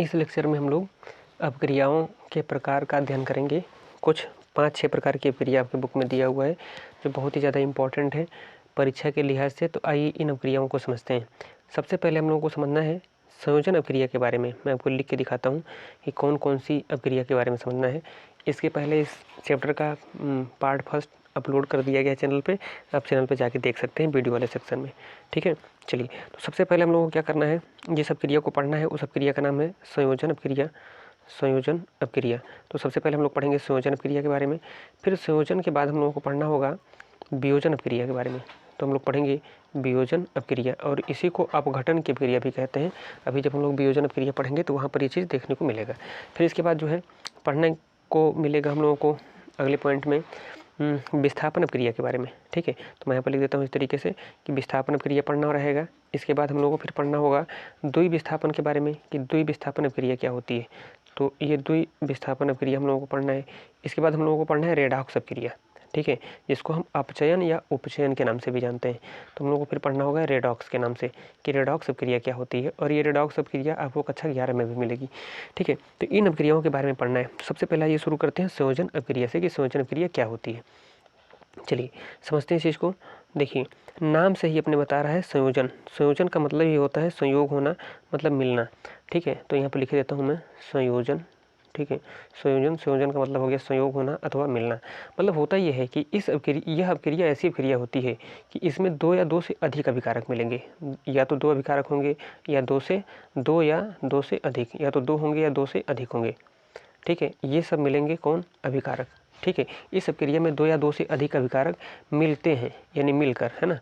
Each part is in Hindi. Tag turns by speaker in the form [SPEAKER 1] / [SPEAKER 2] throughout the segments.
[SPEAKER 1] इस लेक्चर में हम लोग अपक्रियाओं के प्रकार का अध्ययन करेंगे। कुछ 5-6 प्रकार की अपक्रिया आपके बुक में दिया हुआ है जो बहुत ही ज़्यादा इम्पॉर्टेंट है परीक्षा के लिहाज से। तो आइए इन अपक्रियाओं को समझते हैं। सबसे पहले हम लोगों को समझना है संयोजन अपक्रिया के बारे में। मैं आपको लिख के दिखाता हूँ कि कौन कौन सी अपक्रिया के बारे में समझना है। इसके पहले इस चैप्टर का पार्ट फर्स्ट अपलोड कर दिया गया है चैनल पे। आप चैनल पे जाके देख सकते हैं वीडियो वाले सेक्शन में। ठीक है, चलिए तो सबसे पहले हम लोगों को क्या करना है, जिस अपक्रिया को पढ़ना है उस अपक्रिया का नाम है संयोजन अपक्रिया। संयोजन अपक्रिया, तो सबसे पहले हम लोग पढ़ेंगे संयोजन अपक्रिया के बारे में। फिर संयोजन के बाद हम लोगों को पढ़ना होगा वियोजन अपक्रिया के बारे में। तो हम लोग पढ़ेंगे वियोजन अपक्रिया और इसी को अपघटन की अपक्रिया भी कहते हैं। अभी जब हम लोग वियोजन अपक्रिया पढ़ेंगे तो वहाँ पर ये चीज़ देखने को मिलेगा। फिर इसके बाद जो है पढ़ने को मिलेगा हम लोगों को अगले पॉइंट में विस्थापन अपक्रिया के बारे में। ठीक है, तो मैं यहाँ पर लिख देता हूँ इस तरीके से कि विस्थापन अपक्रिया पढ़ना रहेगा। इसके बाद हम लोगों को फिर पढ़ना होगा द्वि विस्थापन के बारे में कि द्वि विस्थापन अपक्रिया क्या होती है। तो ये द्वि विस्थापन अपक्रिया हम लोगों को पढ़ना है। इसके बाद हम लोगों को पढ़ना है रेडॉक्स अपक्रिया। ठीक है, जिसको हम अपचयन या उपचयन के नाम से भी जानते हैं। तो हम लोगों को फिर पढ़ना होगा रेडॉक्स के नाम से कि रेडॉक्स अपक्रिया क्या होती है। और ये रेडॉक्स अपक्रिया आपको कक्षा 11 में भी मिलेगी। ठीक है, तो इन अपक्रियाओं के बारे में पढ़ना है। सबसे पहले ये शुरू करते हैं संयोजन अपक्रिया से कि संयोजन अपक्रिया क्या होती है। चलिए समझते हैं इस चीज़ को। देखिए, नाम से ही अपने बता रहा है संयोजन। संयोजन का मतलब ये होता है संयोग होना, मतलब मिलना। ठीक है, तो यहाँ पर लिख देता हूँ मैं संयोजन। ठीक है, संयोजन का मतलब हो गया संयोग होना अथवा मिलना। मतलब होता यह है कि यह अपक्रिया ऐसी अपक्रिया होती है कि इसमें दो या दो से अधिक अभिकारक मिलेंगे। या तो दो अभिकारक होंगे या दो या दो से अधिक, या तो दो होंगे या दो से अधिक होंगे। ठीक है, ये सब मिलेंगे कौन, अभिकारक। ठीक है, इस अपक्रिया में दो या दो से अधिक अभिकारक मिलते हैं, यानी मिलकर, है ना,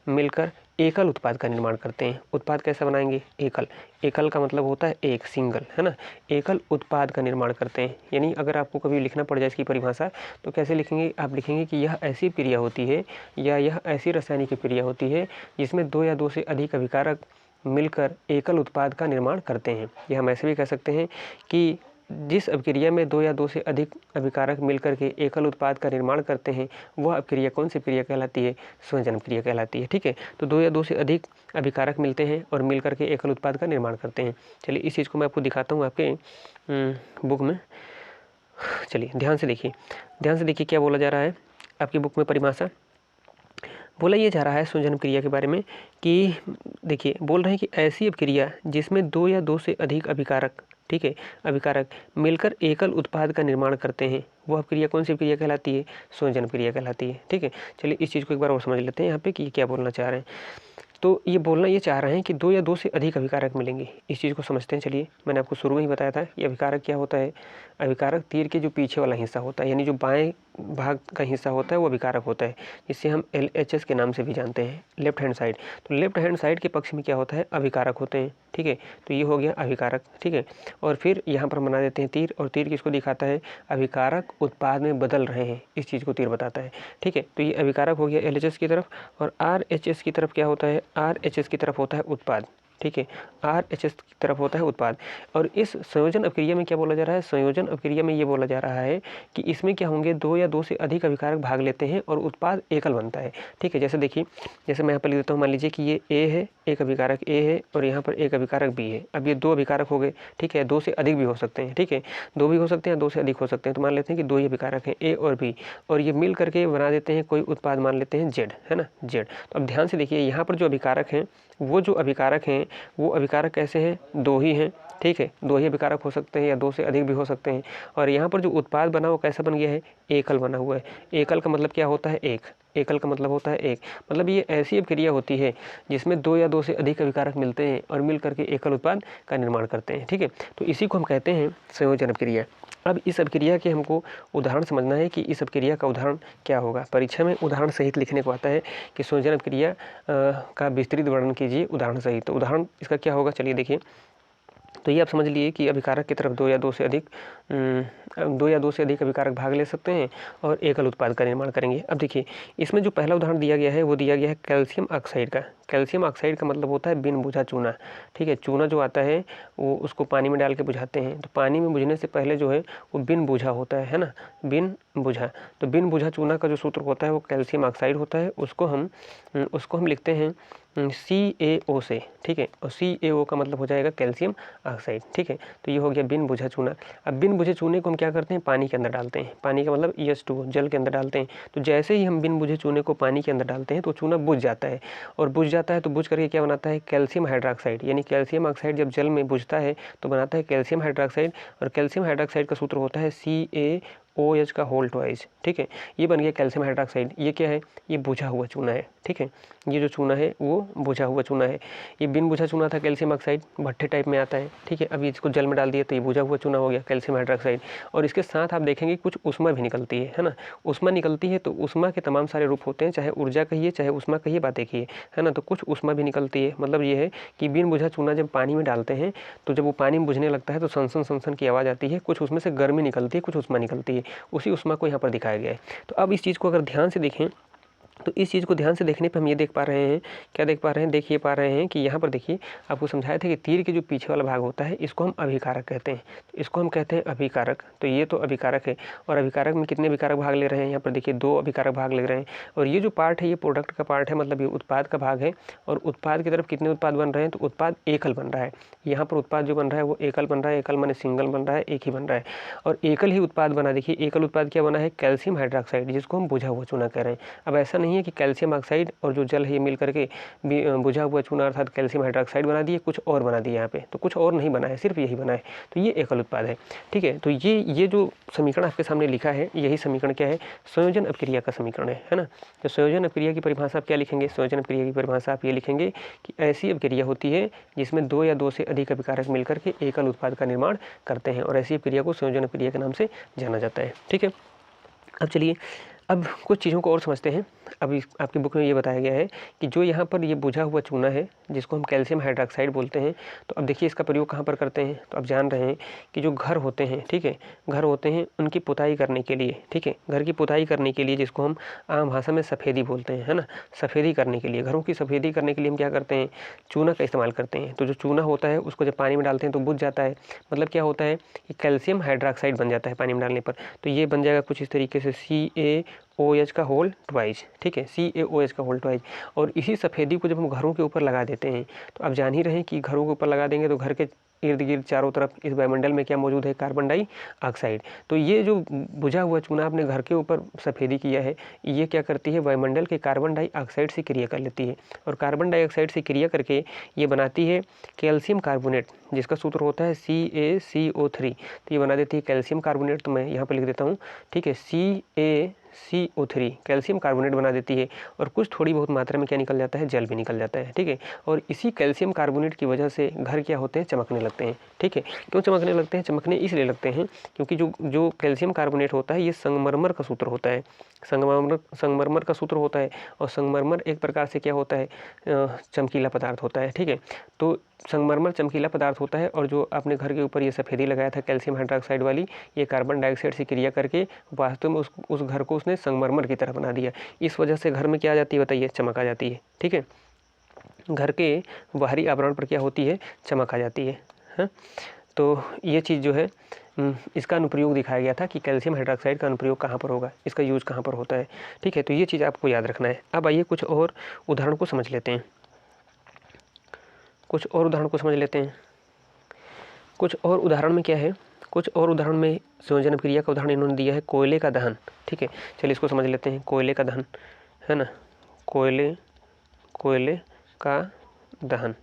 [SPEAKER 1] मिलकर एकल उत्पाद का निर्माण करते हैं। उत्पाद कैसा बनाएंगे, एकल। एकल का मतलब होता है एक, सिंगल, है ना। एकल उत्पाद का निर्माण करते हैं, यानी अगर आपको कभी लिखना पड़ जाए इसकी परिभाषा तो कैसे लिखेंगे, आप लिखेंगे कि यह ऐसी क्रिया होती है या यह ऐसी रासायनिक क्रिया होती है जिसमें दो या दो से अधिक अभिकारक मिलकर एकल उत्पाद का निर्माण करते हैं। या हम ऐसे भी कह सकते हैं कि जिस अपक्रिया में दो या दो से अधिक अभिकारक मिलकर के एकल उत्पाद का निर्माण करते हैं वह अपक्रिया कौन सी क्रिया कहलाती है, संयोजन क्रिया कहलाती है। ठीक है, तो दो या दो से अधिक अभिकारक मिलते हैं और मिलकर के एकल उत्पाद का निर्माण करते हैं। चलिए इस चीज़ को मैं आपको दिखाता हूँ आपके बुक में। चलिए ध्यान से देखिए क्या बोला जा रहा है आपकी बुक में। परिभाषा बोला ये जा रहा है संयोजन क्रिया के बारे में कि देखिए, बोल रहे हैं कि ऐसी अपक्रिया जिसमें दो या दो से अधिक अभिकारक, ठीक है, अभिकारक मिलकर एकल उत्पाद का निर्माण करते हैं वह क्रिया कौन सी क्रिया कहलाती है, संयोजन क्रिया कहलाती है। ठीक है, चलिए इस चीज़ को एक बार और समझ लेते हैं यहाँ पे कि क्या बोलना चाह रहे हैं। तो ये बोलना ये चाह रहे हैं कि दो या दो से अधिक अभिकारक मिलेंगे। इस चीज़ को समझते हैं। चलिए, मैंने आपको शुरू में ही बताया था कि अभिकारक क्या होता है। अभिकारक तीर के जो पीछे वाला हिस्सा होता है, यानी जो बाएं भाग का हिस्सा होता है वो अभिकारक होता है, जिससे हम LHS के नाम से भी जानते हैं, लेफ्ट हैंड साइड। तो लेफ्ट हैंड साइड के पक्ष में क्या होता है, अभिकारक होते हैं। ठीक है, तो ये हो गया अभिकारक। ठीक है, और फिर यहाँ पर बना देते हैं तीर, और तीर किसको दिखाता है, अभिकारक उत्पाद में बदल रहे हैं, इस चीज़ को तीर बताता है। ठीक है, तो ये अभिकारक हो गया LHS की तरफ, और RHS की तरफ क्या होता है, RHS की तरफ होता है उत्पाद। ठीक है, RHS की तरफ होता है उत्पाद। और इस संयोजन अपक्रिया में क्या बोला जा रहा है, संयोजन अपक्रिया में ये बोला जा रहा है कि इसमें क्या होंगे, दो या दो से अधिक अभिकारक भाग लेते हैं और उत्पाद एकल बनता है। ठीक है, जैसे देखिए, जैसे मैं यहाँ पर लिख देता हूँ, मान लीजिए कि ये A है, एक अभिकारक A है और यहाँ पर एक अभिकारक B है। अब ये दो अभिकारक हो गए। ठीक है, दो से अधिक भी हो सकते हैं। ठीक है, दो भी हो सकते हैं, दो से अधिक हो सकते हैं। तो मान लेते हैं कि दो ही अभिकारक हैं A और B, और ये मिल करके बना देते हैं कोई उत्पाद, मान लेते हैं Z, है ना, Z। तो अब ध्यान से देखिए, यहाँ पर जो अभिकारक हैं वो जो अभिकारक हैं वो अभिकारक कैसे हैं, दो ही हैं। ठीक है, दो ही अभिकारक हो सकते हैं या दो से अधिक भी हो सकते हैं। और यहाँ पर जो उत्पाद बना वो कैसा बन गया है, एकल बना हुआ है। एकल का मतलब क्या होता है, एक। एकल का मतलब होता है एक, मतलब ये ऐसी अपक्रिया होती है जिसमें दो या दो से अधिक अभिकारक मिलते हैं और मिल करके एकल उत्पाद का निर्माण करते हैं। ठीक है, तो इसी को हम कहते हैं संयोजन अपक्रिया। अब इस अपक्रिया के हमको उदाहरण समझना है कि इस अपक्रिया का उदाहरण क्या होगा। परीक्षा में उदाहरण सहित लिखने को आता है कि संयोजन अपक्रिया का विस्तृत वर्णन कीजिए उदाहरण सहित। तो उदाहरण इसका क्या होगा, चलिए देखिए। तो ये आप समझ लिए कि अभिकारक की तरफ दो या दो से अधिक अभिकारक भाग ले सकते हैं और एकल उत्पाद का निर्माण करेंगे। अब देखिए, इसमें जो पहला उदाहरण दिया गया है वो दिया गया है कैल्शियम ऑक्साइड का। कैल्शियम ऑक्साइड का मतलब होता है बिन बुझा चूना, ठीक है। चूना जो आता है वो उसको पानी में डाल के बुझाते हैं, तो पानी में बुझने से पहले जो है वो बिन बुझा होता है ना, बिन बुझा। तो बिन बुझा चूना का जो सूत्र होता है वो कैल्शियम ऑक्साइड होता है, उसको हम लिखते हैं CaO से, ठीक है। और CaO का मतलब हो जाएगा कैल्शियम ऑक्साइड, ठीक है। तो ये हो गया बिन बुझा चूना। अब बिन बुझे चूने को हम क्या करते हैं, पानी के अंदर डालते हैं। पानी का मतलब H2O, जल के अंदर डालते हैं। तो जैसे ही हम बिन बुझे चूने को पानी के अंदर डालते हैं तो चूना बुझ जाता है, और बुझ जाता है तो बुझ करके क्या बनाता है, कैल्शियम हाइड्रोक्साइड। यानी कैल्शियम ऑक्साइड जब जल में बुझता है तो बनाता है कैल्शियम हाइड्रोक्साइड, और कैल्शियम हाइड्रोक्साइड का सूत्र होता है CaOH का होल ट्वाइस, ठीक है। ये बन गया कैल्शियम हाइड्रोक्साइड। ये क्या है, ये बुझा हुआ चूना है, ठीक है। ये जो चूना है वो बुझा हुआ चूना है। ये बिन बुझा चूना था कैल्शियम ऑक्साइड, भट्ठे टाइप में आता है, ठीक है। अभी इसको जल में डाल दिया तो ये बुझा हुआ चूना हो गया कैल्शियम हाइड्रोक्साइड। और इसके साथ आप देखेंगे कुछ उष्मा भी निकलती है ना। उष्मा निकलती है तो उष्मा के तमाम सारे रूप होते हैं, चाहे ऊर्जा कहिए चाहे उष्मा कहिए, बातें कहिए, है ना। तो कुछ उष्मा भी निकलती है। मतलब ये है कि बिन बुझा चूना जब पानी में डालते हैं तो जब वो पानी में बुझने लगता है तो सनसन सनसन की आवाज़ आती है, कुछ उसमें से गर्मी निकलती है, कुछ उष्मा निकलती है। उसी उष्मा को यहाँ पर दिखाया गया है। तो अब इस चीज़ को अगर ध्यान से देखें तो इस चीज़ को ध्यान से देखने पे हम ये देख पा रहे हैं, क्या देख पा रहे हैं, देखिए पा रहे हैं कि यहाँ पर देखिए आपको समझाया था कि तीर के जो पीछे वाला भाग होता है इसको हम अभिकारक कहते हैं। तो इसको हम कहते हैं अभिकारक। तो ये तो अभिकारक है, और अभिकारक में कितने अभिकारक भाग ले रहे हैं, यहाँ पर देखिए 2 अभिकारक भाग ले रहे हैं। और ये जो पार्ट है ये प्रोडक्ट का पार्ट है, मतलब ये उत्पाद का भाग है। और उत्पाद की तरफ कितने उत्पाद बन रहे हैं, तो उत्पाद एकल बन रहा है। यहाँ पर उत्पाद जो बन रहा है वो एकल बन रहा है। एकल माने सिंगल बन रहा है, एक ही बन रहा है। और एकल ही उत्पाद बना, देखिए एकल उत्पाद क्या बना है, कैल्शियम हाइड्रोक्साइड, जिसको हम बुझा हुआ चूना कह रहे हैं। अब ऐसा नहीं है कि कैल्शियम ऑक्साइड और जो जल है ये मिल करके बुझा हुआ चूना अर्थात कैल्शियम हाइड्रोक्साइड बना दिए, कुछ और बना दिए यहाँ पे। तो कुछ और नहीं बना है, सिर्फ यही बना है। तो ये एकल उत्पाद है, ठीक है। तो ये जो समीकरण आपके सामने लिखा है, यही समीकरण क्या है, संयोजन अपक्रिया का समीकरण है ना। तो संयोजन अपक्रिया की परिभाषा आप क्या लिखेंगे, संयोजन अपक्रिया की परिभाषा आप ये लिखेंगे कि ऐसी अपक्रिया होती है जिसमें 2 या 2 से अधिक अभिकारक मिलकर के एकल उत्पाद का निर्माण करते हैं, और ऐसी अपक्रिया को संयोजन अपक्रिया के नाम से जाना जाता है, ठीक है। अब चलिए अब कुछ चीज़ों को और समझते हैं। अभी आपकी बुक में ये बताया गया है कि जो यहाँ पर ये बुझा हुआ चूना है जिसको हम कैल्शियम हाइड्रोक्साइड बोलते हैं, तो अब देखिए इसका प्रयोग कहाँ पर करते हैं। तो आप जान रहे हैं कि जो घर होते हैं, ठीक है, घर होते हैं उनकी पुताई करने के लिए, ठीक है, घर की पुताई करने के लिए, जिसको हम आम भाषा में सफ़ेदी बोलते हैं, है ना। सफ़ेदी करने के लिए, घरों की सफ़ेदी करने के लिए हम क्या करते हैं, चूना का इस्तेमाल करते हैं। तो जो चूना होता है उसको जब पानी में डालते हैं तो बुझ जाता है। मतलब क्या होता है कि कैल्शियम हाइड्रोक्साइड बन जाता है पानी में डालने पर। तो ये बन जाएगा कुछ इस तरीके से CaOH का होल ट्वाइस, ठीक है, CaOH का होल ट्वाइस। और इसी सफ़ेदी को जब हम घरों के ऊपर लगा देते हैं तो आप जान ही रहे हैं कि घरों के ऊपर लगा देंगे तो घर के इर्द गिर्द चारों तरफ इस वायुमंडल में क्या मौजूद है, कार्बन डाइऑक्साइड। तो ये जो बुझा हुआ चूना आपने घर के ऊपर सफ़ेदी किया है, ये क्या करती है, वायुमंडल के कार्बन डाइऑक्साइड से क्रिया कर लेती है, और कार्बन डाइऑक्साइड से क्रिया करके ये बनाती है कैल्शियम कार्बोनेट, जिसका सूत्र होता है CaCO3। तो ये बना देती है कैल्शियम कार्बोनेट। तो मैं यहाँ पर लिख देता हूँ, ठीक है, CaCO3 कैल्शियम कार्बोनेट बना देती है। और कुछ थोड़ी बहुत मात्रा में क्या निकल जाता है, जल भी निकल जाता है, ठीक है। और इसी कैल्शियम कार्बोनेट की वजह से घर क्या होते हैं, चमकने लगते हैं, ठीक है। क्यों चमकने लगते हैं, चमकने इसलिए लगते हैं क्योंकि जो कैल्शियम कार्बोनेट होता है ये संगमरमर का सूत्र होता है, संगमरमर का सूत्र होता है। और संगमरमर एक प्रकार से क्या होता है, चमकीला पदार्थ होता है, ठीक है। तो संगमरमर चमकीला पदार्थ होता है, और जो आपने घर के ऊपर ये सफ़ेदी लगाया था कैल्शियम हाइड्रोक्साइड वाली, ये कार्बन डाइऑक्साइड से क्रिया करके वास्तव में उस घर को उसने संगमरमर की तरह बना दिया। इस वजह से घर में क्या आ जाती है बताइए, चमक आ जाती है, ठीक है। घर के बाहरी आवरण पर क्या होती है, चमक आ जाती है, हाँ। तो ये चीज़ जो है इसका अनुप्रयोग दिखाया गया था कि कैल्शियम हाइड्रोक्साइड का अनुप्रयोग कहाँ पर होगा, इसका यूज़ कहाँ पर होता है, ठीक है। तो ये चीज़ आपको याद रखना है। अब आइए कुछ और उदाहरण को समझ लेते हैं, कुछ और उदाहरण को समझ लेते हैं। कुछ और उदाहरण में क्या है, कुछ और उदाहरण में संयोजन क्रिया का उदाहरण इन्होंने दिया है कोयले का दहन, ठीक है। चलिए इसको समझ लेते हैं, कोयले का दहन, है ना, कोयले का दहन।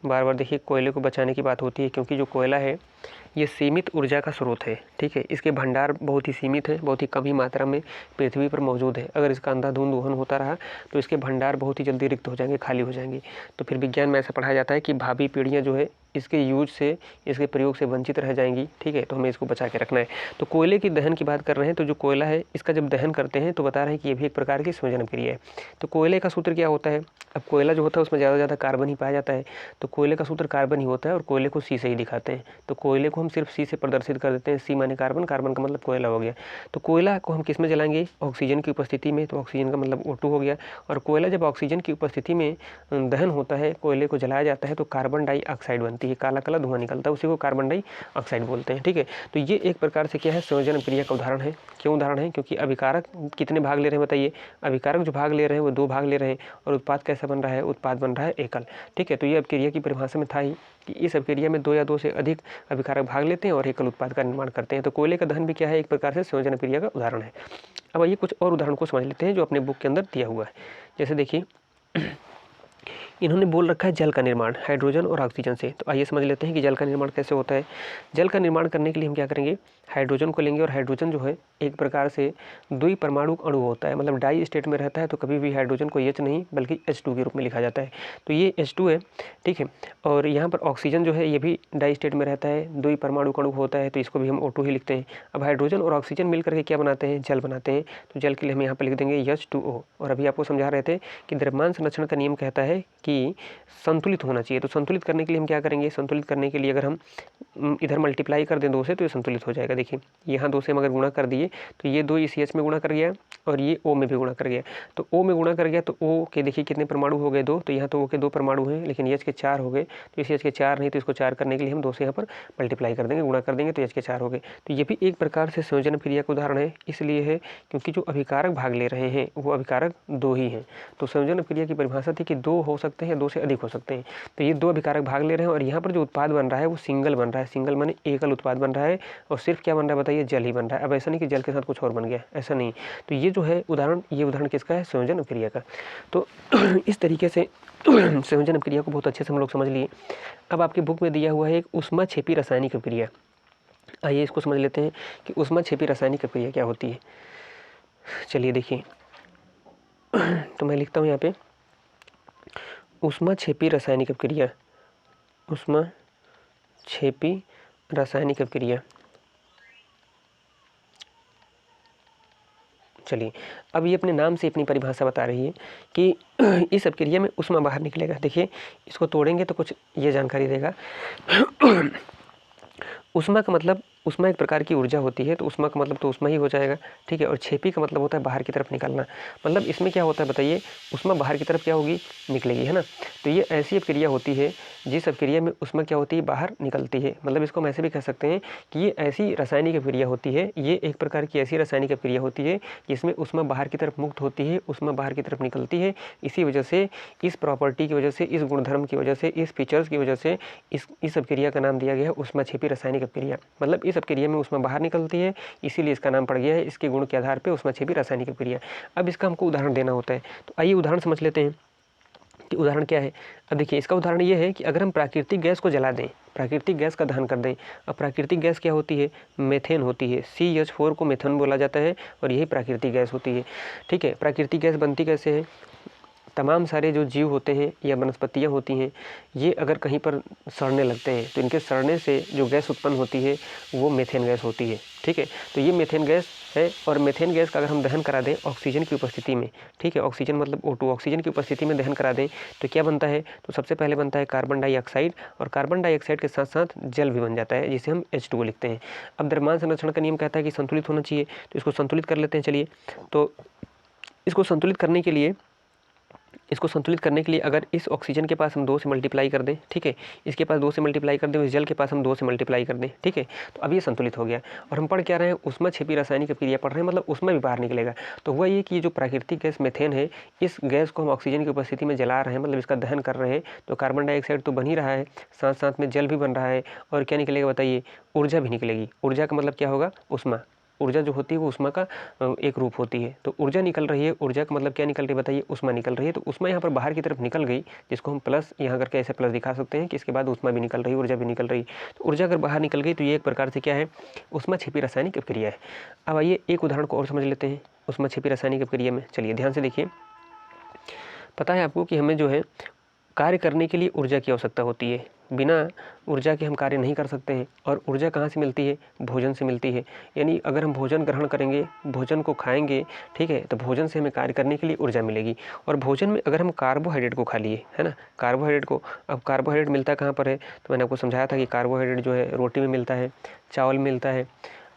[SPEAKER 1] बार बार देखिए कोयले को बचाने की बात होती है, क्योंकि जो कोयला है ये सीमित ऊर्जा का स्रोत है, ठीक है। इसके भंडार बहुत ही सीमित है, बहुत ही कम ही मात्रा में पृथ्वी पर मौजूद है। अगर इसका अंधाधुंध दोहन होता रहा तो इसके भंडार बहुत ही जल्दी रिक्त हो जाएंगे, खाली हो जाएंगे। तो फिर विज्ञान में ऐसा पढ़ाया जाता है कि भावी पीढ़ियाँ जो है इसके यूज से, इसके प्रयोग से वंचित रह जाएंगी। ठीक है, तो हमें इसको बचा के रखना है। तो कोयले की दहन की बात कर रहे हैं, तो जो कोयला है इसका जब दहन करते हैं तो बता रहे हैं कि ये भी एक प्रकार की संयोजन क्रिया है। तो कोयले का सूत्र क्या होता है? अब कोयला जो होता है उसमें ज़्यादा से ज़्यादा कार्बन ही पाया जाता है, तो कोयले का सूत्र कार्बन ही होता है और कोयले को सी से ही दिखाते हैं। तो कोयले को हम सिर्फ सी से प्रदर्शित कर देते हैं। सी माने कार्बन, कार्बन का मतलब कोयला हो गया। तो कोयला को हम किस में जलाएंगे? ऑक्सीजन की उपस्थिति में, तो ऑक्सीजन का मतलब O2 हो गया। और कोयला जब ऑक्सीजन की उपस्थिति में दहन होता है, कोयले को जलाया जाता है, तो कार्बन डाइऑक्साइड बनती है, काला काला धुआं निकलता है, उसी को कार्बन डाइऑक्साइड बोलते हैं। ठीक है, तो ये एक प्रकार से क्या है? संयोजन क्रिया का उदाहरण है। क्यों उदाहरण है? क्योंकि अभिकारक कितने भाग ले रहे हैं बताइए? अभिकारक जो भाग ले रहे हैं वो 2 भाग ले रहे हैं। और उत्पाद कैसा बन रहा है? उत्पाद बन रहा है एकल। ठीक है, तो ये अपक्रिया की परिभाषा में था ही कि इस अपक्रिया में 2 या 2 से अधिक अभिकारक भाग लेते हैं और एकल उत्पाद का निर्माण करते हैं। तो कोयले का दहन भी क्या है? एक प्रकार से संयोजन क्रिया का उदाहरण है। अब आइए कुछ और उदाहरण को समझ लेते हैं जो अपने बुक के अंदर दिया हुआ है। जैसे देखिए इन्होंने बोल रखा है जल का निर्माण हाइड्रोजन और ऑक्सीजन से। तो आइए समझ लेते हैं कि जल का निर्माण कैसे होता है। जल का निर्माण करने के लिए हम क्या करेंगे? हाइड्रोजन को लेंगे, और हाइड्रोजन जो है एक प्रकार से द्विपरमाणुक अणु होता है, मतलब डाई स्टेट में रहता है। तो कभी भी हाइड्रोजन को H नहीं बल्कि H2 के रूप में लिखा जाता है। तो ये H2 है। ठीक है, और यहाँ पर ऑक्सीजन जो है ये भी डाई स्टेट में रहता है, द्विपरमाणुक अणु होता है, तो इसको भी हम O2 ही लिखते हैं। अब हाइड्रोजन और ऑक्सीजन मिल करके क्या बनाते हैं? जल बनाते हैं। तो जल के लिए हम यहाँ पर लिख देंगे H2O। और अभी आपको समझा रहे थे कि द्रव्यमान संरक्षण का नियम कहता है कि संतुलित होना चाहिए। तो संतुलित करने के लिए हम क्या करेंगे? संतुलित करने के लिए अगर हम इधर मल्टीप्लाई कर दें 2 से, तो ये संतुलित हो जाएगा। देखिए यहाँ 2 से हम अगर गुणा कर दिए तो ये 2 इस H में गुणा कर गया और ये O में भी गुणा कर गया। तो O में गुणा कर गया तो O के देखिए कितने परमाणु हो गए? 2। तो यहाँ तो O के 2 परमाणु हैं, लेकिन H के 4 हो गए। तो इस H के 4 नहीं, तो इसको 4 करने के लिए हम 2 से यहाँ पर मल्टीप्लाई कर देंगे, गुणा कर देंगे, तो H के 4 हो गए। तो ये भी एक प्रकार से संयोजन क्रिया का उदाहरण है। इसलिए है क्योंकि जो अभिकारक भाग ले रहे हैं वो अभिकारक 2 ही हैं। तो संयोजन क्रिया की परिभाषा थी कि 2 हो सकते हैं या 2 से अधिक हो सकते हैं। तो ये 2 अभिकारक भाग ले रहे हैं और यहाँ पर जो उत्पाद बन रहा है वो सिंगल बन रहा है। सिंगल माने एकल उत्पाद बन रहा है, और सिर्फ क्या बन रहा है बताइए? जल ही बन रहा है। अब ऐसा नहीं कि जल के साथ कुछ और बन गया, ऐसा नहीं। तो ये जो है उदाहरण, ये उदाहरण किसका है? संयोजन क्रिया का। तो इस तरीके से संयोजन क्रिया को बहुत अच्छे से हम लोग समझ लिए। अब आपकी बुक में दिया हुआ है एक ऊष्माक्षेपी रासायनिक क्रिया। आइए इसको समझ लेते हैं कि ऊष्माक्षेपी रासायनिक क्रिया क्या होती है। चलिए देखिए, तो मैं लिखता हूँ यहाँ पे ऊष्माक्षेपी रासायनिक क्रिया। ऊष्माक्षेपी रासायनिक क्रिया। चलिए, अब ये अपने नाम से अपनी परिभाषा बता रही है कि इस अपक्रिया में ऊष्मा बाहर निकलेगा। देखिए इसको तोड़ेंगे तो कुछ ये जानकारी देगा। ऊष्मा का मतलब, ऊष्मा एक प्रकार की ऊर्जा होती है, तो ऊष्मा का मतलब तो ऊष्मा ही हो जाएगा। ठीक है, और छेपी का मतलब होता है बाहर की तरफ निकलना। मतलब इसमें क्या होता है बताइए? ऊष्मा बाहर की तरफ क्या होगी? निकलेगी, है ना। तो ये ऐसी अपक्रिया होती है जिस अपक्रिया में ऊष्मा क्या होती है? बाहर निकलती है। मतलब इसको हम ऐसे भी कह सकते हैं कि ये ऐसी रासायनिक अपक्रिया होती है, ये एक प्रकार की ऐसी रासायनिक अपक्रिया होती है जिसमें ऊष्मा बाहर की तरफ मुक्त होती है, ऊष्मा बाहर की तरफ निकलती है। इसी वजह से, इस प्रॉपर्टी की वजह से, इस गुणधर्म की वजह से, इस फीचर्स की वजह से इस अपक्रिया का नाम दिया गया है ऊष्माक्षेपी रासायनिक अपक्रिया। मतलब इस अपक्रिया में ऊष्मा बाहर निकलती है, इसीलिए इसका नाम पड़ गया है इसके गुण के आधार पे ऊष्माक्षेपी रासायनिक अपक्रिया। अब इसका हमको उदाहरण देना होता है, तो आइए उदाहरण समझ लेते हैं कि उदाहरण क्या है। अब देखिए इसका उदाहरण ये है कि अगर हम प्राकृतिक गैस को जला दें, प्राकृतिक गैस का दहन कर दें। अब प्राकृतिक गैस क्या होती है? मेथेन होती है। CH4 को मेथेन बोला जाता है और यही प्राकृतिक गैस होती है। ठीक है, प्राकृतिक गैस बनती कैसे है? तमाम सारे जो जीव होते हैं या वनस्पतियाँ होती हैं, ये अगर कहीं पर सड़ने लगते हैं तो इनके सड़ने से जो गैस उत्पन्न होती है वो मेथेन गैस होती है। ठीक है, तो ये मेथेन गैस है। और मेथेन गैस का अगर हम दहन करा दें ऑक्सीजन की उपस्थिति में, ठीक है, ऑक्सीजन मतलब O2, ऑक्सीजन की उपस्थिति में दहन करा दें तो क्या बनता है? तो सबसे पहले बनता है कार्बन डाइऑक्साइड, और कार्बन डाइऑक्साइड के साथ साथ जल भी बन जाता है, जिसे हम H2O लिखते हैं। अब द्रव्यमान संरक्षण का नियम कहता है कि संतुलित होना चाहिए, तो इसको संतुलित कर लेते हैं। चलिए, तो इसको संतुलित करने के लिए अगर इस ऑक्सीजन के पास हम 2 से मल्टीप्लाई कर दें, ठीक है, इसके पास 2 से मल्टीप्लाई कर दें, इस जल के पास हम 2 से मल्टीप्लाई कर दें, ठीक है, तो अब ये संतुलित हो गया। और हम पढ़ क्या रहे हैं? ऊष्माक्षेपी रासायनिक क्रिया पढ़ रहे हैं, मतलब ऊष्मा भी बाहर निकलेगा। तो हुआ ये कि ये जो प्राकृतिक गैस मेथेन है, इस गैस को हम ऑक्सीजन की उपस्थिति में जला रहे हैं, मतलब इसका दहन कर रहे हैं, तो कार्बन डाइऑक्साइड तो बन ही रहा है, साथ साथ में जल भी बन रहा है, और क्या निकलेगा बताइए? ऊर्जा भी निकलेगी। ऊर्जा का मतलब क्या होगा? ऊष्मा। ऊर्जा जो होती है वो ऊष्मा का एक रूप होती है। तो ऊर्जा निकल रही है, ऊर्जा का मतलब क्या निकल रही है बताइए? ऊष्मा निकल रही है। तो ऊष्मा यहाँ पर बाहर की तरफ निकल गई, जिसको हम प्लस यहाँ करके ऐसे प्लस दिखा सकते हैं कि इसके बाद ऊष्मा भी निकल रही है, ऊर्जा भी निकल रही है। तो ऊर्जा अगर बाहर निकल गई तो ये एक प्रकार से क्या है? ऊष्माक्षेपी रासायनिक अपक्रिया है। अब आइए एक उदाहरण को और समझ लेते हैं ऊष्माक्षेपी रासायनिक अपक्रिया में। चलिए ध्यान से देखिए, पता है आपको कि हमें जो है कार्य करने के लिए ऊर्जा की आवश्यकता होती है, बिना ऊर्जा के हम कार्य नहीं कर सकते हैं। और ऊर्जा कहाँ से मिलती है? भोजन से मिलती है। यानी अगर हम भोजन ग्रहण करेंगे, भोजन को खाएंगे, ठीक है, तो भोजन से हमें कार्य करने के लिए ऊर्जा मिलेगी। और भोजन में अगर हम कार्बोहाइड्रेट को खा लिए, है ना, कार्बोहाइड्रेट को, अब कार्बोहाइड्रेट मिलता कहाँ पर है? तो मैंने आपको समझाया था कि कार्बोहाइड्रेट जो है रोटी में मिलता है, चावल में मिलता है,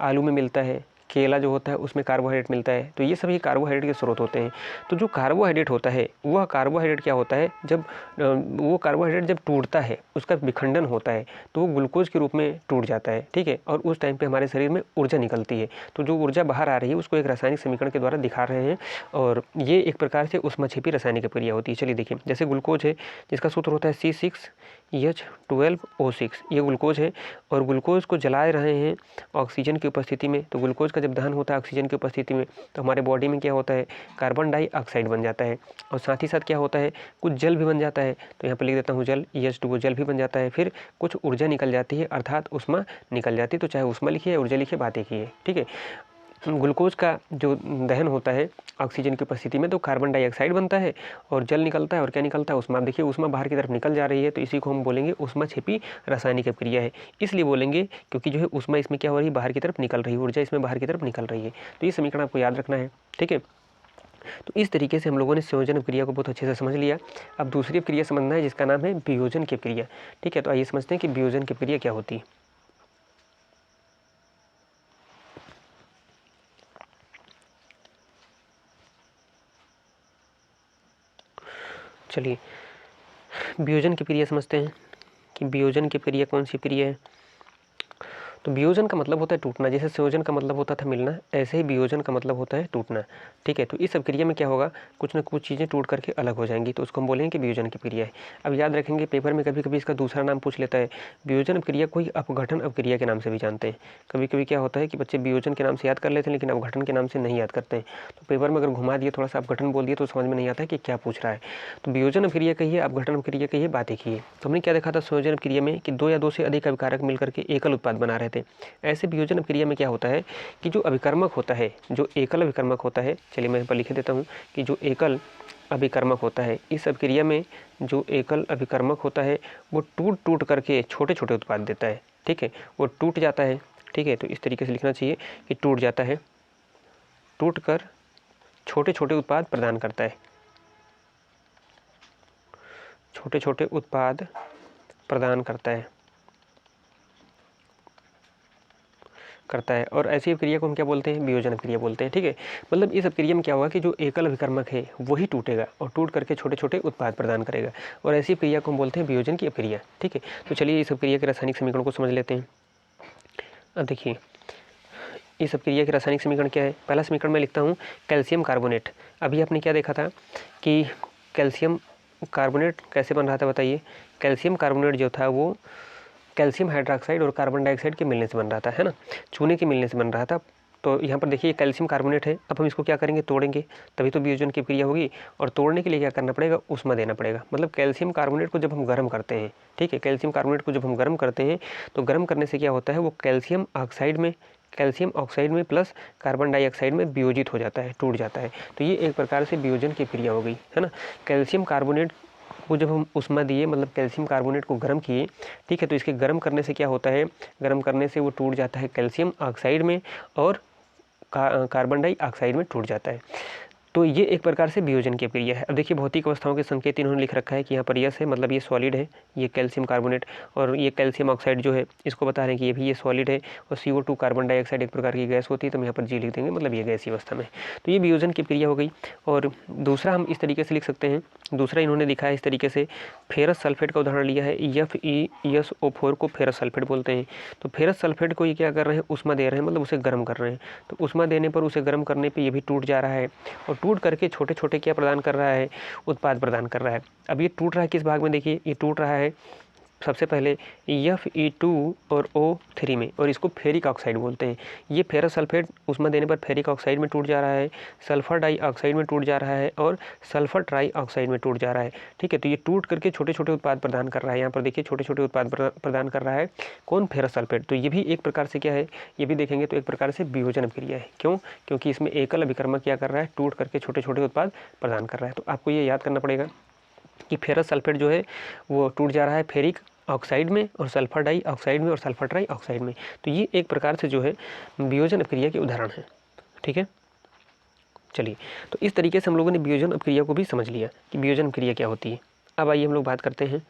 [SPEAKER 1] आलू में मिलता है, केला जो होता है उसमें कार्बोहाइड्रेट मिलता है। तो ये सभी कार्बोहाइड्रेट के स्रोत होते हैं। तो जो कार्बोहाइड्रेट होता है, वह कार्बोहाइड्रेट क्या होता है, जब वो कार्बोहाइड्रेट जब टूटता है, उसका विखंडन होता है, तो वो ग्लूकोज के रूप में टूट जाता है, ठीक है। और उस टाइम पे हमारे शरीर में ऊर्जा निकलती है। तो जो ऊर्जा बाहर आ रही है उसको एक रासायनिक समीकरण के द्वारा दिखा रहे हैं, और ये एक प्रकार से ऊष्माक्षेपी रासायनिक प्रक्रिया होती है। चलिए देखिए, जैसे ग्लूकोज है, जिसका सूत्र होता है C6H12O6, ये ग्लूकोज है। और ग्लूकोज को जला रहे हैं ऑक्सीजन की उपस्थिति में। तो ग्लूकोज का जब दहन होता है ऑक्सीजन की उपस्थिति में, तो हमारे बॉडी में क्या होता है? कार्बन डाइऑक्साइड बन जाता है। और साथ ही साथ क्या होता है? कुछ जल भी बन जाता है। तो यहाँ पर लिख देता हूँ जल, H2O, जल भी बन जाता है। फिर कुछ ऊर्जा निकल जाती है, अर्थात ऊष्मा निकल जाती है। तो चाहे ऊष्मा लिखिए, ऊर्जा लिखिए, बात एक ही है, ठीक है। ग्लूकोज का जो दहन होता है ऑक्सीजन की उपस्थिति में, तो कार्बन डाइऑक्साइड बनता है और जल निकलता है। और क्या निकलता है? ऊष्मा। देखिए ऊष्मा बाहर की तरफ निकल जा रही है, तो इसी को हम बोलेंगे ऊष्माक्षेपी रासायनिक प्रक्रिया है। इसलिए बोलेंगे क्योंकि जो है ऊष्मा इसमें क्या हो रही है? बाहर की तरफ निकल रही है, ऊर्जा इसमें बाहर की तरफ निकल रही है। तो ये समीकरण आपको याद रखना है, ठीक है। तो इस तरीके से हम लोगों ने संयोजन क्रिया को बहुत अच्छे से समझ लिया। अब दूसरी क्रिया समझना है जिसका नाम है वियोजन की क्रिया, ठीक है। तो आइए समझते हैं कि वियोजन की क्रिया क्या होती है। चलिए वियोजन की क्रिया समझते हैं कि वियोजन की क्रिया कौन सी क्रिया है। तो वियोजन का मतलब होता है टूटना। जैसे संयोजन का मतलब होता था मिलना, ऐसे ही वियोजन का मतलब होता है टूटना, ठीक है। तो इस सब क्रिया में क्या होगा? कुछ ना कुछ चीज़ें टूट करके अलग हो जाएंगी, तो उसको हम बोलेंगे कि वियोजन की क्रिया है। अब याद रखेंगे, पेपर में कभी कभी इसका दूसरा नाम पूछ लेता है। वियोजन क्रिया को ही अपघटन अपक्रिया के नाम से भी जानते हैं। कभी कभी क्या होता है कि बच्चे वियोजन के नाम से याद कर लेते हैं, लेकिन अपघटन के नाम से नहीं याद करते हैं। तो पेपर में अगर घुमा दिए, थोड़ा सा अपघटन बोल दिए, तो समझ में नहीं आता है कि क्या पूछ रहा है। तो वियोजन अपक्रिया कहिए, अपघटन अपक्रिया कहिए, बात एक ही है। तो हमने क्या देखा था संयोजन अपक्रिया में कि दो या दो से अधिक अभिकारक मिलकर के एकल उत्पाद बना रहे थे। ऐसे वियोजन क्रिया में क्या होता है कि जो अभिकर्मक होता है, जो एकल अभिकर्मक होता है, चलिए मैं यहाँ पर लिख देता हूँ कि जो एकल अभिकर्मक होता है, इस अभिक्रिया में जो एकल अभिकर्मक होता है वो टूट टूट करके छोटे छोटे उत्पाद देता है, ठीक है। वो टूट जाता है, ठीक है। तो इस तरीके से लिखना चाहिए कि टूट जाता है, टूट कर छोटे छोटे उत्पाद प्रदान करता है, छोटे छोटे उत्पाद प्रदान करता है। और ऐसी अभिक्रिया को हम क्या बोलते हैं? वियोजन अभिक्रिया बोलते हैं, ठीक है। मतलब इस अभिक्रिया में क्या होगा कि जो एकल अभिकर्मक है वही टूटेगा और टूट करके छोटे छोटे उत्पाद प्रदान करेगा, और ऐसी क्रिया को हम बोलते हैं वियोजन की अभिक्रिया, ठीक है। तो चलिए इस अभिक्रिया के रासायनिक समीकरण को समझ लेते हैं। अब देखिए इस अभिक्रिया के रासायनिक समीकरण क्या है। पहला समीकरण मैं लिखता हूँ कैल्शियम कार्बोनेट। अभी आपने क्या देखा था कि कैल्शियम कार्बोनेट कैसे बन रहा था, बताइए। कैल्शियम कार्बोनेट जो था वो कैल्शियम हाइड्रोक्साइड और कार्बन डाइऑक्साइड के मिलने से बन रहा था, है ना, चूने के मिलने से बन रहा था। तो यहाँ पर देखिए कैल्शियम कार्बोनेट है। अब हम इसको क्या करेंगे? तोड़ेंगे, तभी तो वियोजन की क्रिया होगी। और तोड़ने के लिए क्या करना पड़ेगा? ऊष्मा देना पड़ेगा। मतलब कैल्शियम कार्बोनेट को जब हम गर्म करते हैं, ठीक है, कैल्शियम कार्बोनेट को जब हम गर्म करते हैं, तो गर्म करने से क्या होता है? वो कैल्शियम ऑक्साइड में प्लस कार्बन डाइऑक्साइड में वियोजित हो जाता है, टूट जाता है। तो ये एक प्रकार से वियोजन की क्रिया हो गई, है ना। कैल्शियम कार्बोनेट को जब हम ऊष्मा दिए, मतलब कैल्शियम कार्बोनेट को गर्म किए, ठीक है, तो इसके गर्म करने से क्या होता है? गर्म करने से वो टूट जाता है कैल्शियम ऑक्साइड में और कार्बन डाइऑक्साइड में टूट जाता है। तो ये एक प्रकार से वियोजन की क्रिया है। अब देखिए भौतिक अवस्थाओं के संकेत इन्होंने लिख रखा है कि यहाँ पर यस है, मतलब ये सॉलिड है, ये कैल्शियम कार्बोनेट, और ये कैल्शियम ऑक्साइड जो है इसको बता रहे हैं कि ये भी ये सॉलिड है, और CO2 कार्बन डाइऑक्साइड एक प्रकार की गैस होती है, तो हम यहाँ पर जी लिख देंगे, मतलब ये गैसीय अवस्था में। तो ये वियोजन की क्रिया हो गई। और दूसरा हम इस तरीके से लिख सकते हैं, दूसरा इन्होंने लिखा है इस तरीके से, फेरस सल्फेट का उदाहरण लिया है, FeSO4 को फेरस सल्फेट बोलते हैं। तो फेरस सल्फेट को ये क्या कर रहे हैं? ऊष्मा दे रहे हैं, मतलब उसे गर्म कर रहे हैं। तो ऊष्मा देने पर, उसे गर्म करने पर ये भी टूट जा रहा है, और टूट करके छोटे छोटे क्या प्रदान कर रहा है? उत्पाद प्रदान कर रहा है। अब ये टूट रहा है किस भाग में? देखिए ये टूट रहा है सबसे पहले Fe2 और O3 में, और इसको फेरिक ऑक्साइड बोलते हैं। ये फेरस सल्फेट ऊष्मा देने पर फेरिक ऑक्साइड में टूट जा रहा है, सल्फर डाइऑक्साइड में टूट जा रहा है, और सल्फर ट्राइऑक्साइड में टूट जा रहा है, ठीक है। तो ये टूट करके छोटे छोटे उत्पाद प्रदान कर रहा है। यहाँ पर देखिए छोटे छोटे उत्पाद प्रदान कर रहा है कौन? Ferrous sulphate. तो ये भी एक प्रकार से क्या है? ये भी देखेंगे तो एक प्रकार से वियोजन क्रिया है। क्यों? क्योंकि इसमें एकल अभिकर्मक क्या कर रहा है? टूट करके छोटे छोटे उत्पाद प्रदान कर रहा है। तो आपको ये याद करना पड़ेगा कि फेरस सल्फेट जो है वो टूट जा रहा है फेरिक ऑक्साइड में और सल्फर डाई ऑक्साइड में और सल्फर ट्राई ऑक्साइड में। तो ये एक प्रकार से जो है वियोजन अपक्रिया के उदाहरण है। ठीक है, चलिए, तो इस तरीके से हम लोगों ने वियोजन अपक्रिया को भी समझ लिया कि वियोजन अपक्रिया क्या होती है। अब आइए हम लोग बात करते हैं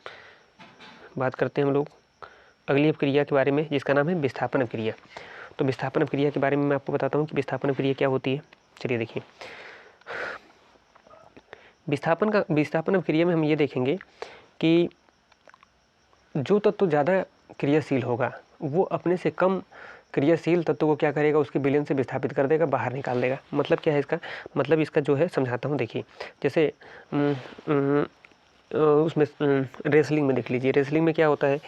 [SPEAKER 1] हम लोग अगली अपक्रिया के बारे में, जिसका नाम है विस्थापन अपक्रिया। तो विस्थापन अपक्रिया के बारे में मैं आपको बताता हूँ कि विस्थापन अपक्रिया क्या होती है। चलिए देखिए, विस्थापन अपक्रिया में हम ये देखेंगे कि जो तत्व ज़्यादा क्रियाशील होगा वो अपने से कम क्रियाशील तत्व को क्या करेगा, उसके विलयन से विस्थापित कर देगा, बाहर निकाल देगा। मतलब क्या है इसका, मतलब इसका जो है समझाता हूँ। देखिए, जैसे उसमें रेसलिंग में देख लीजिए, रेसलिंग में क्या होता है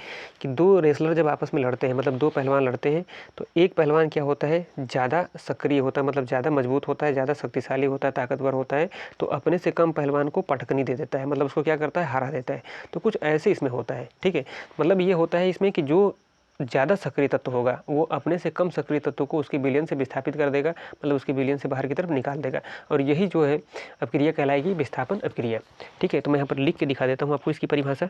[SPEAKER 1] कि दो रेसलर जब आपस में लड़ते हैं, मतलब दो पहलवान लड़ते हैं, तो एक पहलवान क्या होता है, ज़्यादा सक्रिय होता है, मतलब ज़्यादा मजबूत होता है, ज़्यादा शक्तिशाली होता है, ताकतवर होता है, तो अपने से कम पहलवान को पटकनी दे देता है, मतलब उसको क्या करता है, हरा देता है। तो कुछ ऐसे इसमें होता है। ठीक है, मतलब ये होता है इसमें कि जो ज़्यादा सक्रिय तत्व होगा वो अपने से कम सक्रिय तत्व को उसके विलयन से विस्थापित कर देगा, मतलब उसके विलयन से बाहर की तरफ निकाल देगा, और यही जो है अपक्रिया कहलाएगी विस्थापन अपक्रिया। ठीक है, तो मैं यहाँ पर लिख के दिखा देता हूँ आपको इसकी परिभाषा।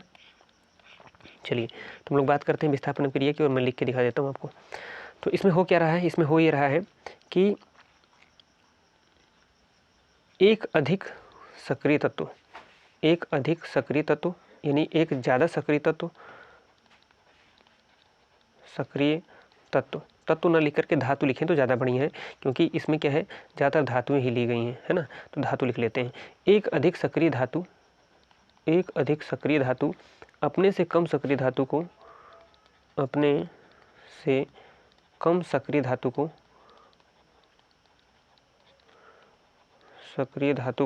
[SPEAKER 1] चलिए, तो हम लोग बात करते हैं विस्थापन अपक्रिया की, और मैं लिख के दिखा देता हूँ आपको। तो इसमें हो क्या रहा है, इसमें हो ये रहा है कि एक अधिक सक्रिय तत्व यानी एक ज़्यादा सक्रिय तत्व न लिख करके धातु लिखें तो ज़्यादा बढ़िया है, क्योंकि इसमें क्या है, ज़्यादातर धातुएं ही ली गई हैं, है ना। तो धातु लिख लेते हैं। एक अधिक सक्रिय धातु अपने से कम सक्रिय धातु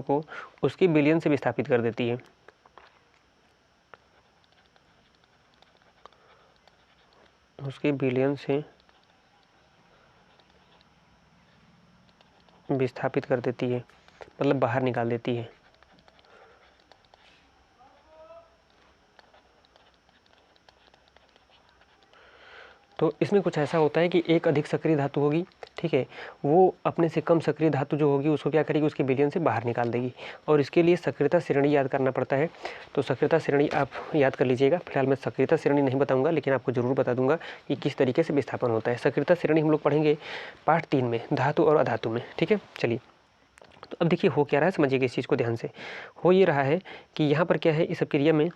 [SPEAKER 1] को उसके विलयन से विस्थापित कर देती है। उसके विलयन से विस्थापित कर देती है, मतलब बाहर निकाल देती है। तो इसमें कुछ ऐसा होता है कि एक अधिक सक्रिय धातु होगी, ठीक है, वो अपने से कम सक्रिय धातु जो होगी उसको क्या करेगी, उसके विलयन से बाहर निकाल देगी, और इसके लिए सक्रियता श्रेणी याद करना पड़ता है। तो सक्रियता श्रेणी आप याद कर लीजिएगा। फिलहाल मैं सक्रियता श्रेणी नहीं बताऊंगा, लेकिन आपको जरूर बता दूंगा कि किस तरीके से विस्थापन होता है। सक्रियता श्रेणी हम लोग पढ़ेंगे पार्ट 3 में, धातु और अधातु में। ठीक है, चलिए, तो अब देखिए हो क्या रहा है, समझिएगा इस चीज़ को ध्यान से। हो ये रहा है कि यहाँ पर क्या है, इस अपक्रिया में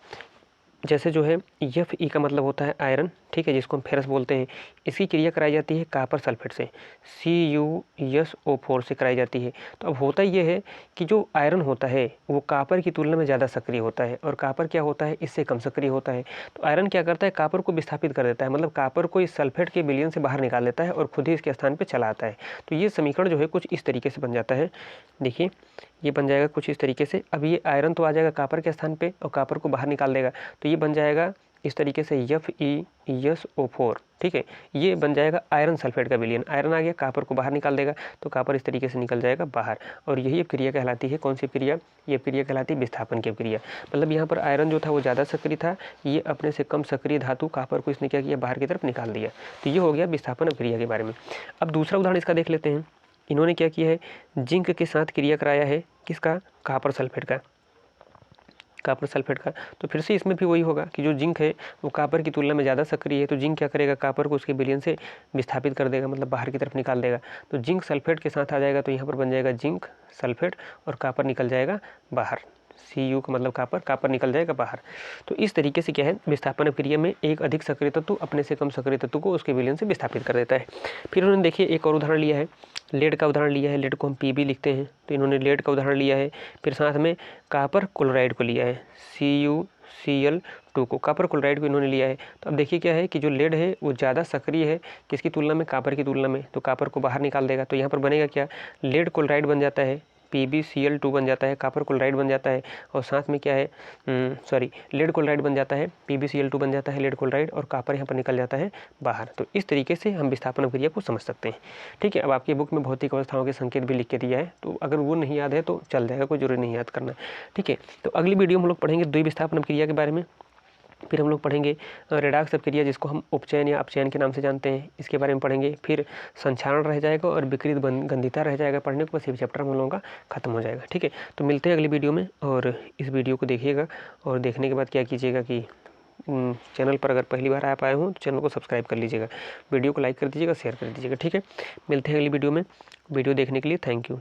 [SPEAKER 1] जैसे जो है Fe का मतलब होता है आयरन, ठीक है, जिसको हम फेरस बोलते हैं। इसकी क्रिया कराई जाती है कापर सल्फेट से, CuSO4 से कराई जाती है। तो अब होता ये है कि जो आयरन होता है वो कापर की तुलना में ज़्यादा सक्रिय होता है, और कापर क्या होता है, इससे कम सक्रिय होता है। तो आयरन क्या करता है, कापर को विस्थापित कर देता है, मतलब कापर को इस सल्फेट के विलयन से बाहर निकाल देता है और खुद ही इसके स्थान पर चला आता है। तो ये समीकरण जो है कुछ इस तरीके से बन जाता है। देखिए, ये बन जाएगा कुछ इस तरीके से। अब ये आयरन तो आ जाएगा कापर के स्थान पे और कापर को बाहर निकाल देगा, तो ये बन जाएगा इस तरीके से FeSO4, ठीक है। ये बन जाएगा आयरन सल्फेट का विलयन, आयरन आ गया, कापर को बाहर निकाल देगा, तो कापर इस तरीके से निकल जाएगा बाहर। और यही क्रिया कहलाती है, कौन सी क्रिया, ये क्रिया कहलाती है विस्थापन की क्रिया। मतलब यहाँ पर आयरन जो था वो ज़्यादा सक्रिय था, ये अपने से कम सक्रिय धातु कापर को इसने क्या किया, बाहर की तरफ निकाल दिया। तो ये हो गया विस्थापन क्रिया के बारे में। अब दूसरा उदाहरण इसका देख लेते हैं। इन्होंने क्या किया है, जिंक के साथ क्रिया कराया है, किसका, कापर सल्फेट का। तो फिर से इसमें भी वही होगा कि जो जिंक है वो कापर की तुलना में ज़्यादा सक्रिय है, तो जिंक क्या करेगा, कापर को उसके विलयन से विस्थापित कर देगा, मतलब बाहर की तरफ निकाल देगा। तो जिंक सल्फेट के साथ आ जाएगा, तो यहाँ पर बन जाएगा जिंक सल्फेट, और कापर निकल जाएगा बाहर। Cu का मतलब कापर निकल जाएगा बाहर। तो इस तरीके से क्या है, विस्थापन क्रिया में एक अधिक सक्रिय तत्व अपने से कम सक्रिय तत्व को उसके विलयन से विस्थापित कर देता है। फिर उन्होंने देखिए एक और उदाहरण लिया है, लेड का उदाहरण लिया है। लेड को हम Pb लिखते हैं, तो इन्होंने लेड का उदाहरण लिया है। फिर साथ में कापर क्लोराइड को लिया है, CuCl2 को, कापर क्लोराइड को इन्होंने लिया है। तो अब देखिए क्या है कि जो लेड है वो ज़्यादा सक्रिय है, किसकी तुलना में, कापर की तुलना में, तो कापर को बाहर निकाल देगा। तो यहाँ पर बनेगा क्या, लेड क्लोराइड बन जाता है, PbCl2 बन जाता है, कापर क्लोराइड बन जाता है, और साथ में क्या है, लेड क्लोराइड बन जाता है, PbCl2 बन जाता है, लेड क्लोराइड, और कापर यहाँ पर निकल जाता है बाहर। तो इस तरीके से हम विस्थापन क्रिया को समझ सकते हैं। ठीक है, अब आपकी बुक में भौतिक अवस्थाओं के संकेत भी लिख के दिया है, तो अगर वो नहीं याद है तो चल जाएगा, कोई जरूरी नहीं याद करना। ठीक है, तो अगली वीडियो में हम लोग पढ़ेंगे द्विविस्थापन क्रिया के बारे में। फिर हम लोग पढ़ेंगे रेडाक्स अपक्रिया, जिसको हम उपचयन या अपचयन के नाम से जानते हैं, इसके बारे में पढ़ेंगे। फिर संक्षारण रह जाएगा और विकृत गंधिता रह जाएगा पढ़ने को, बस ये चैप्टर हम लोगों का खत्म हो जाएगा। ठीक है, तो मिलते हैं अगली वीडियो में, और इस वीडियो को देखिएगा और देखने के बाद क्या कीजिएगा कि चैनल पर अगर पहली बार आप आए हों तो चैनल को सब्सक्राइब कर लीजिएगा, वीडियो को लाइक कर दीजिएगा, शेयर कर दीजिएगा। ठीक है, मिलते हैं अगली वीडियो में। वीडियो देखने के लिए थैंक यू।